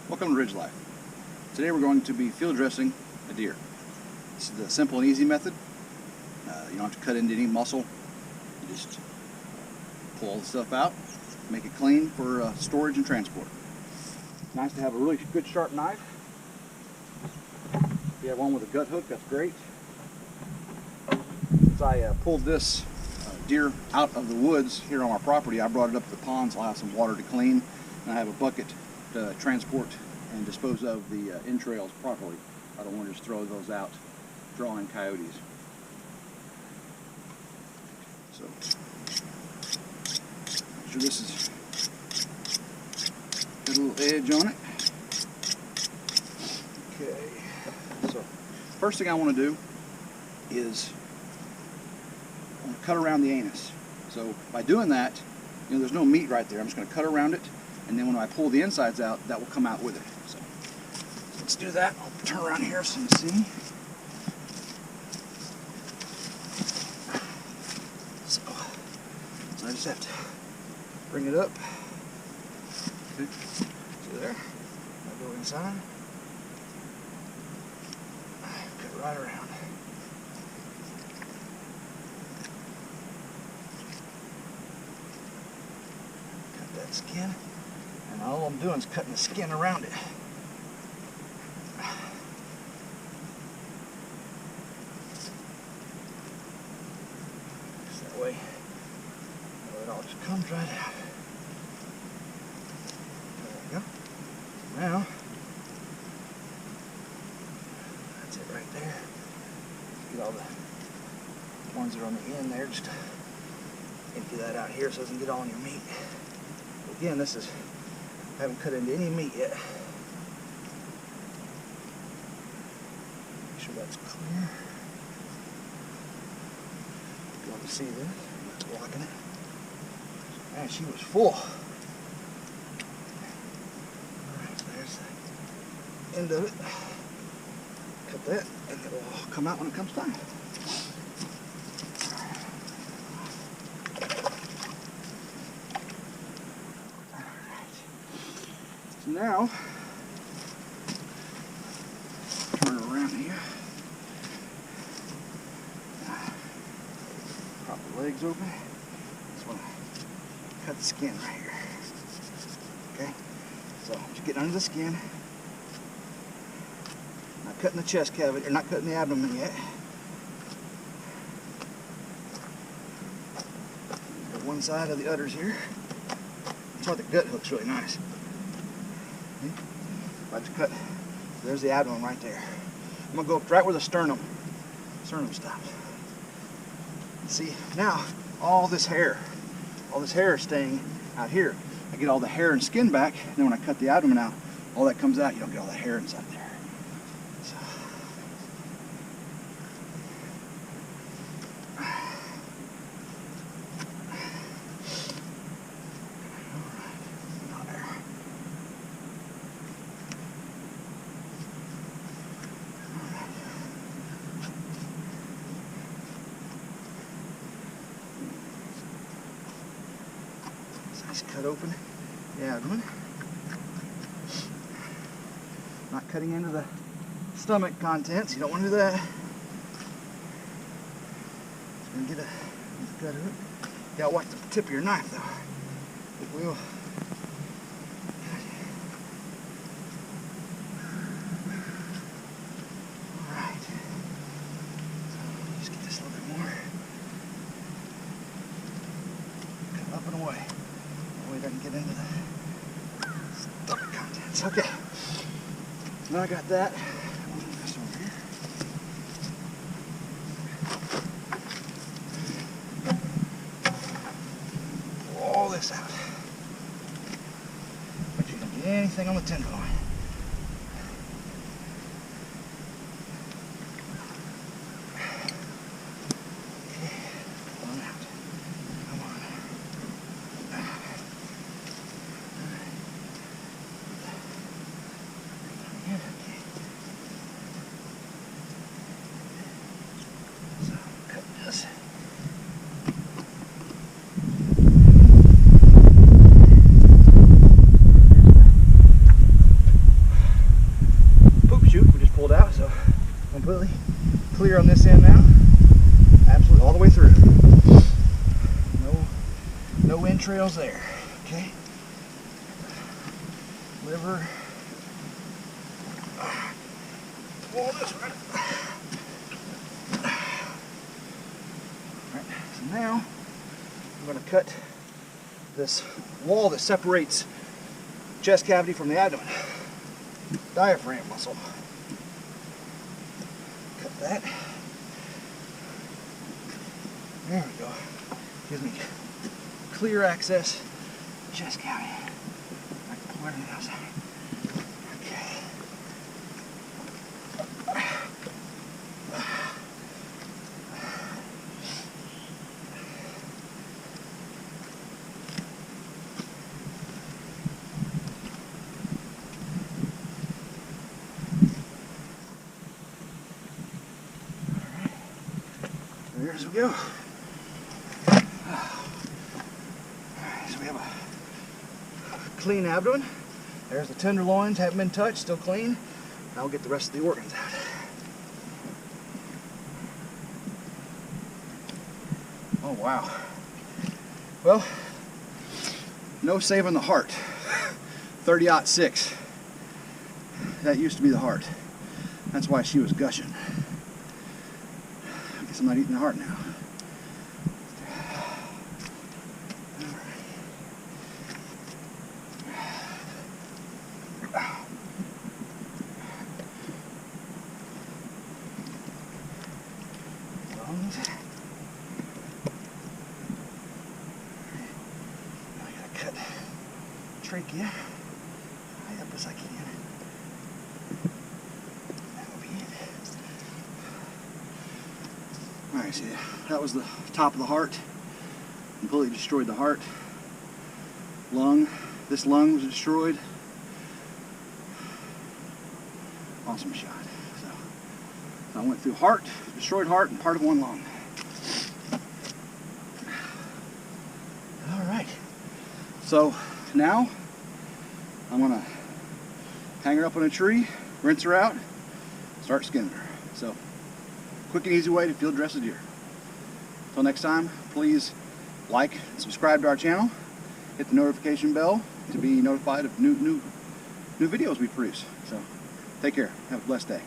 Welcome to RidgeLife. Today we're going to be field dressing a deer. This is the simple and easy method. You don't have to cut into any muscle. You just pull all the stuff out, make it clean for storage and transport. It's nice to have a really good sharp knife. If you have one with a gut hook, that's great. Since I pulled this deer out of the woods here on our property, I brought it up to the pond so I'll have some water to clean, and I have a bucket to transport and dispose of the entrails properly. I don't want to just throw those out, drawing coyotes. So, make sure this is got a little edge on it. Okay, so first thing I want to do is I want to cut around the anus. So by doing that, there's no meat right there. I'm just going to cut around it, and then when I pull the insides out, that will come out with it. So let's do that. I'll turn around here so you can see. So I just have to bring it up. Okay. See there? I'll go inside. Cut right around. Cut that skin. And all I'm doing is cutting the skin around it. That way it all just comes right out. There we go. Now, that's it right there. Get all the ones that are on the end there, just empty that out here so it doesn't get all on your meat. Again, this is, I haven't cut into any meat yet. Make sure that's clear. You want to see this? Blocking it. Man, she was full. Alright, there's the end of it. Cut that, and it will come out when it comes time. So now, turn it around here. Prop the legs open. Just want to cut the skin right here. Okay? So just get under the skin. Not cutting the chest cavity, or not cutting the abdomen yet. Got one side of the udders here. That's why the gut hook's really nice. Okay? I just cut. There's the abdomen right there. I'm gonna go right where the sternum stops. See, now all this hair is staying out here. I get all the hair and skin back, and then when I cut the abdomen out, all that comes out. You don't get all the hair inside there. So. Just cut open the abdomen. Not cutting into the stomach contents. You don't want to do that. Just gonna get a gut hook. You gotta watch the tip of your knife though. It will. Alright. Just get this a little bit more. Cut up and away. That way it doesn't get into the stomach contents. Okay. Now I got that. This over here. Pull all this out. Make sure you don't get anything on the tenderloin. Okay. Pull them out. Come on. So, cut this. clear on this end now. Absolutely all the way through. No entrails there. Okay. Liver. Wall this right. Alright, so now I'm going to cut this wall that separates chest cavity from the abdomen. Diaphragm muscle. Cut that. There we go. Gives me clear access to chest cavity. I can pull it on the outside. Okay. There as we go. So we have a clean abdomen. There's the tenderloins, haven't been touched, still clean. Now we'll get the rest of the organs out. Oh wow. Well, no saving the heart. 30-06. That used to be the heart. That's why she was gushing. I guess I'm not eating the heart now. Lungs. Now I gotta cut trachea high up as I can. That'll be it. Alright, see, that was the top of the heart. Completely destroyed the heart. Lung. This lung was destroyed. Awesome shot. So I went through heart, destroyed heart, and part of one lung. Alright. So now I'm going to hang her up on a tree, rinse her out, start skinning her. So quick and easy way to field dress a deer. Until next time, please like and subscribe to our channel. Hit the notification bell to be notified of new videos we produce. So take care. Have a blessed day.